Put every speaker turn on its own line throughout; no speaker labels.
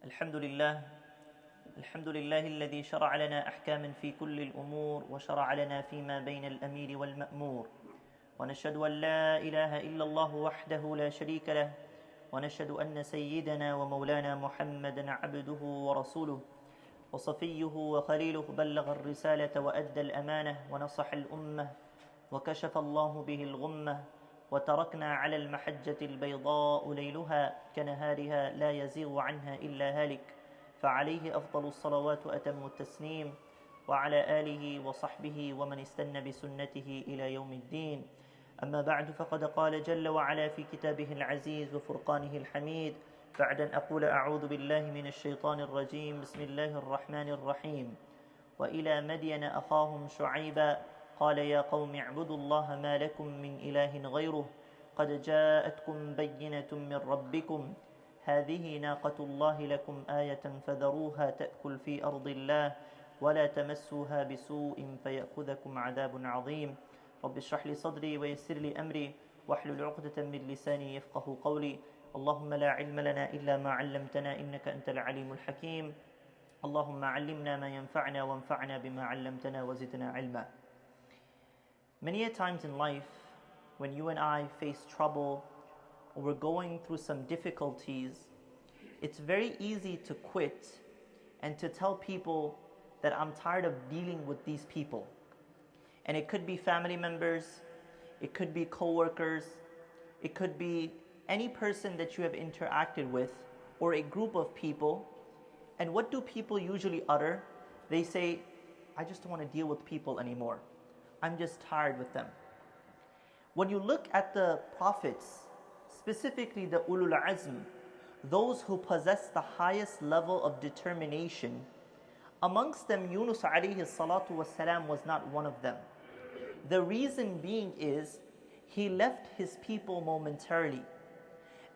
الحمد لله الذي شرع لنا أحكاما في كل الأمور وشرع لنا فيما بين الأمير والمأمور ونشهد أن لا إله إلا الله وحده لا شريك له ونشهد أن سيدنا ومولانا محمدا عبده ورسوله وصفيه وخليله بلغ الرسالة وأدى الأمانة ونصح الأمة وكشف الله به الغمة وتركنا على المحجة البيضاء ليلها كنهارها لا يزيغ عنها إلا هالك فعليه أفضل الصلوات وأتم التسليم وعلى آله وصحبه ومن استنى بسنته إلى يوم الدين. أما بعد فقد قال جل وعلا في كتابه العزيز وفرقانه الحميد بعد أن أقول أعوذ بالله من الشيطان الرجيم بسم الله الرحمن الرحيم وإلى مدين أخاهم شعيبا قال يا قوم اعبدوا الله ما لكم من إله غيره قد جاءتكم بينة من ربكم هذه ناقة الله لكم آية فذروها تأكل في أرض الله ولا تمسوها بسوء فيأخذكم عذاب عظيم. رب اشرح لي صدري ويسر لي أمري واحلل عقدة من لساني يفقه قولي. اللهم لا علم لنا إلا ما علمتنا إنك أنت العليم الحكيم. اللهم علمنا ما ينفعنا وانفعنا بما علمتنا وزدنا علما. Many a times in life, when you and I face trouble or we're going through some difficulties, it's very easy to quit and to tell people that I'm tired of dealing with these people. And it could be family members, it could be co-workers, it could be any person that you have interacted with or a group of people. And what do people usually utter? They say, I just don't want to deal with people anymore. I'm just tired with them. When you look at the prophets, specifically the ulul azm, those who possess the highest level of determination, amongst them Yunus alayhi salatu wasalam was not one of them. The reason being is he left his people momentarily.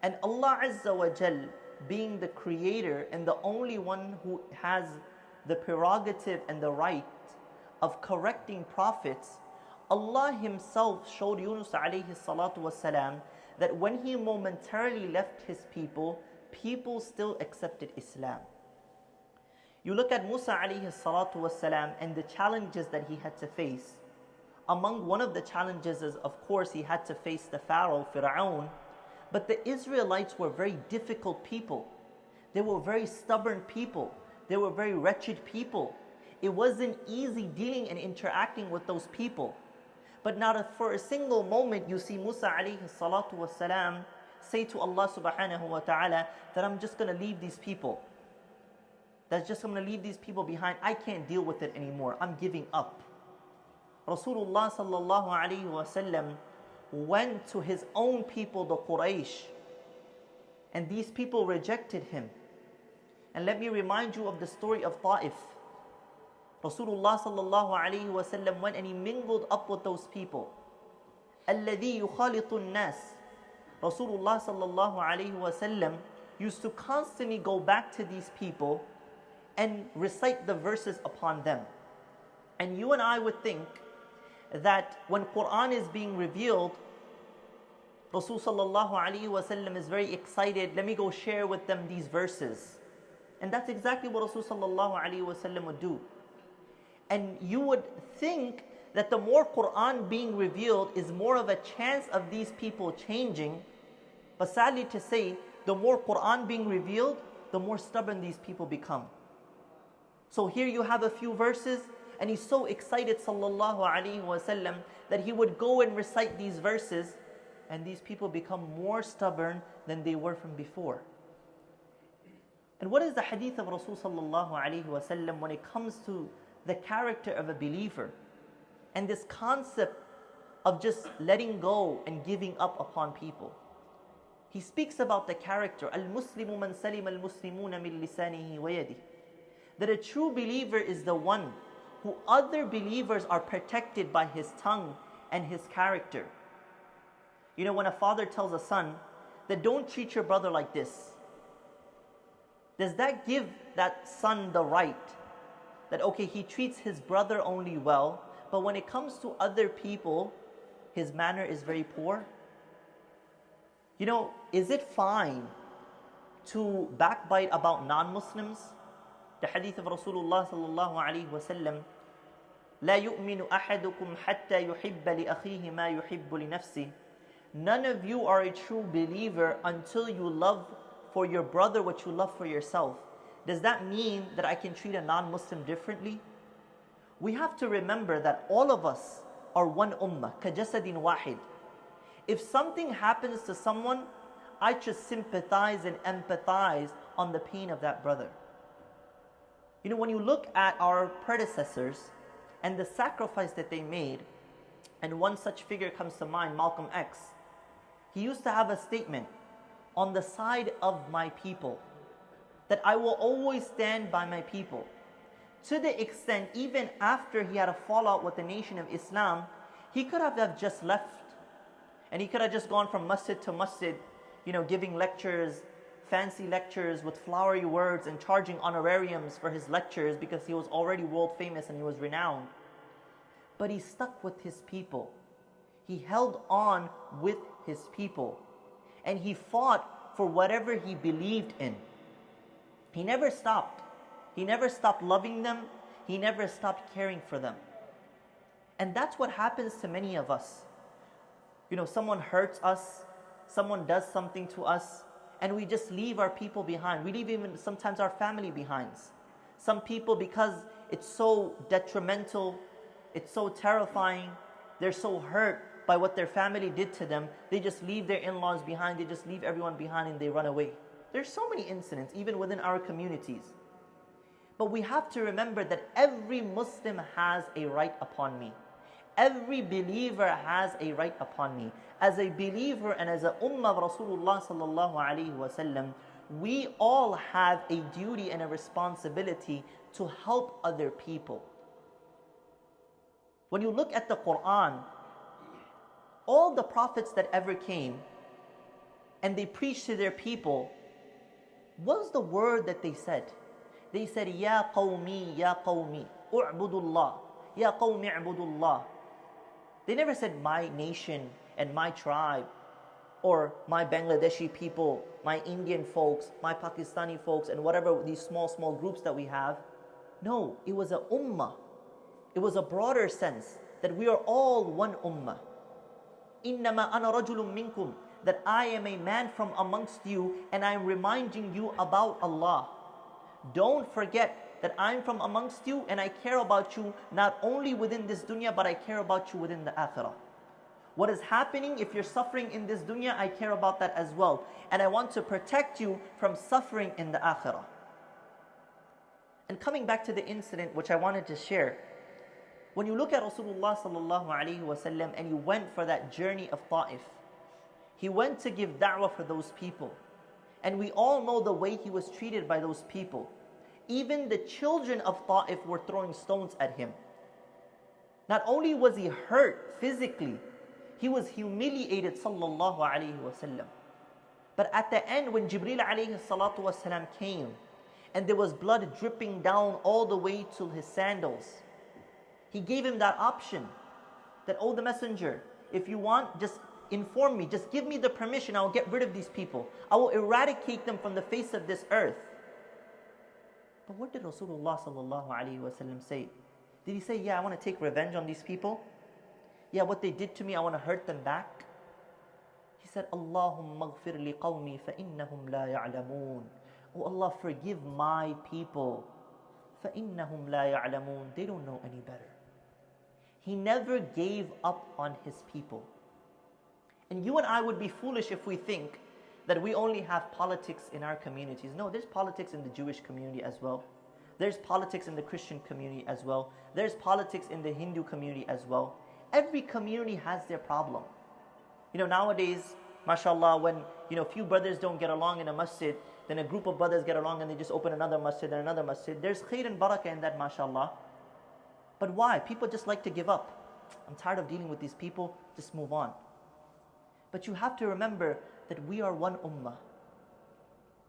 And Allah Azza wa Jal, being the creator and the only one who has the prerogative and the right of correcting prophets, Allah himself showed Yunus alayhi salatu wasalam that when he momentarily left his people, people still accepted Islam. You look at Musa alayhi salatu wasalam and the challenges that he had to face. Among one of the challenges is, of course, he had to face the Pharaoh, Fir'aun. But the Israelites were very difficult people. They were very stubborn people. They were very wretched people. It wasn't easy dealing and interacting with those people. But not for a single moment you see Musa alayhi salatu wasalam say to Allah subhanahu wa ta'ala that I'm just going to leave these people. I'm going to leave these people behind. I can't deal with it anymore. I'm giving up. Rasulullah sallallahu alayhi wasallam went to his own people, the Quraysh, and these people rejected him. And let me remind you of the story of Ta'if. Rasulullah sallallahu alayhi wasallam went and he mingled up with those people. الَّذِي يُخَالِطُ النَّاسِ. Rasulullah sallallahu alayhi wasallam used to constantly go back to these people and recite the verses upon them. And you and I would think that when Quran is being revealed, Rasul sallallahu alayhi wasallam is very excited. Let me go share with them these verses. And that's exactly what Rasul sallallahu alayhi wasallam would do. And you would think that the more Quran being revealed is more of a chance of these people changing. But sadly to say, the more Quran being revealed, the more stubborn these people become. So here you have a few verses, and he's so excited sallallahu alayhi wasallam that he would go and recite these verses, and these people become more stubborn than they were from before. And what is the hadith of Rasul sallallahu alayhi wasallam when it comes to the character of a believer and this concept of just letting go and giving up upon people? He speaks about the character, al-Muslimu man salim al-Muslimuna min lisanihi wa yadihi, that a true believer is the one who other believers are protected by his tongue and his character. You know, when a father tells a son that don't treat your brother like this, does that give that son the right that, okay, he treats his brother only well, but when it comes to other people, his manner is very poor? You know, is it fine to backbite about non-Muslims. The hadith of Rasulullah sallallahu alayhi wa sallam, لا يؤمن أحدكم حتى يحب لأخيه ما يحب لنفسه. None of you are a true believer until you love for your brother what you love for yourself. Does that mean that I can treat a non-Muslim differently? We have to remember that all of us are one ummah, كجسد واحد. If something happens to someone, I just sympathize and empathize on the pain of that brother. You know, when you look at our predecessors and the sacrifice that they made, and one such figure comes to mind, Malcolm X. He used to have a statement, on the side of my people, that I will always stand by my people. To the extent, even after he had a fallout with the Nation of Islam, he could have just left. And he could have just gone from masjid to masjid, you know, giving lectures, fancy lectures with flowery words and charging honorariums for his lectures because he was already world famous and he was renowned. But he stuck with his people. He held on with his people. And he fought for whatever he believed in. He never stopped. He never stopped loving them. He never stopped caring for them. And that's what happens to many of us. You know, someone hurts us, someone does something to us, and we just leave our people behind. We leave even sometimes our family behind. Some people, because it's so detrimental, it's so terrifying, they're so hurt by what their family did to them, they just leave their in-laws behind, they just leave everyone behind and they run away. There's so many incidents, even within our communities. But we have to remember that every Muslim has a right upon me. Every believer has a right upon me. As a believer and as a ummah of Rasulullah sallallahu alayhi wa sallam, we all have a duty and a responsibility to help other people. When you look at the Quran, all the prophets that ever came and they preached to their people, what was the word that they said? They said, Ya qawmi, u'budullah. Ya qawmi, u'budullah. They never said, my nation and my tribe, or my Bangladeshi people, my Indian folks, my Pakistani folks, and whatever these small groups that we have. No, it was a ummah. It was a broader sense that we are all one ummah. إِنَّمَا أَنَا رَجُلٌ مِّنْكُمْ, that I am a man from amongst you and I am reminding you about Allah. Don't forget that I'm from amongst you and I care about you not only within this dunya, but I care about you within the akhirah. What is happening, if you're suffering in this dunya, I care about that as well. And I want to protect you from suffering in the akhirah. And coming back to the incident which I wanted to share, when you look at Rasulullah sallallahu alayhi wa sallam and he went for that journey of Ta'if, he went to give da'wah for those people. And we all know the way he was treated by those people. Even the children of Ta'if were throwing stones at him. Not only was he hurt physically, he was humiliated sallallahu alayhi wa sallam. But at the end, when Jibreel alayhi salatu wasalam came, and there was blood dripping down all the way to his sandals, he gave him that option, that, oh, the messenger, if you want, just inform me, just give me the permission, I will get rid of these people. I will eradicate them from the face of this earth. But what did Rasulullah sallallahu alayhi wa sallam say? Did he say, yeah, I want to take revenge on these people? Yeah, what they did to me, I want to hurt them back? He said, Allahumma ghfir li qawmi fa innahum la ya'lamoon. Oh Allah, forgive my people. Fa innahum la ya'lamoon. They don't know any better. He never gave up on his people. And you and I would be foolish if we think that we only have politics in our communities. No, there's politics in the Jewish community as well. There's politics in the Christian community as well. There's politics in the Hindu community as well. Every community has their problem. You know, nowadays, mashallah, when, you know, few brothers don't get along in a masjid, then a group of brothers get along and they just open another masjid and another masjid. There's khair and barakah in that, mashallah. But why? People just like to give up. I'm tired of dealing with these people, just move on. But you have to remember that we are one ummah.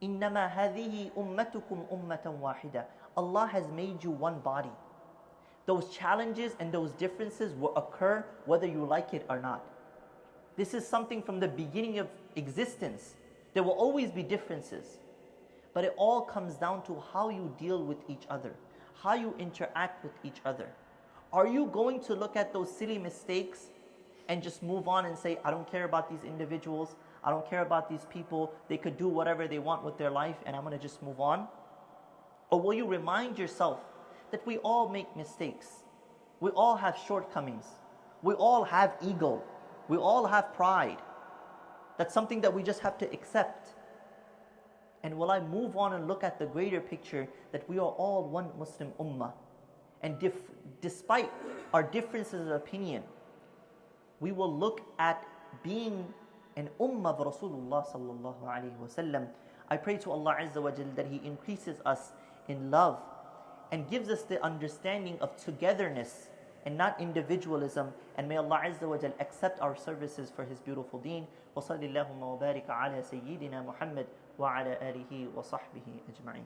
إِنَّمَا هَذِهِ أُمَّتُكُمْ أُمَّةً وَاحِدًا. Allah has made you one body. Those challenges and those differences will occur whether you like it or not. This is something from the beginning of existence. There will always be differences. But it all comes down to how you deal with each other, how you interact with each other. Are you going to look at those silly mistakes and just move on and say, I don't care about these individuals, I don't care about these people, they could do whatever they want with their life and I'm going to just move on? Or will you remind yourself that we all make mistakes, we all have shortcomings, we all have ego, we all have pride. That's something that we just have to accept. And will I move on and look at the greater picture that we are all one Muslim ummah? And despite our differences of opinion, we will look at being an ummah of Rasulullah sallallahu alaihi wasallam. I pray to Allah Azza wa Jal that He increases us in love and gives us the understanding of togetherness and not individualism. And may Allah Azza wa Jal accept our services for His beautiful deen. Wa sallallahu wa barika ala sayyidina Muhammad wa ala alihi wa sahbihi ajma'in.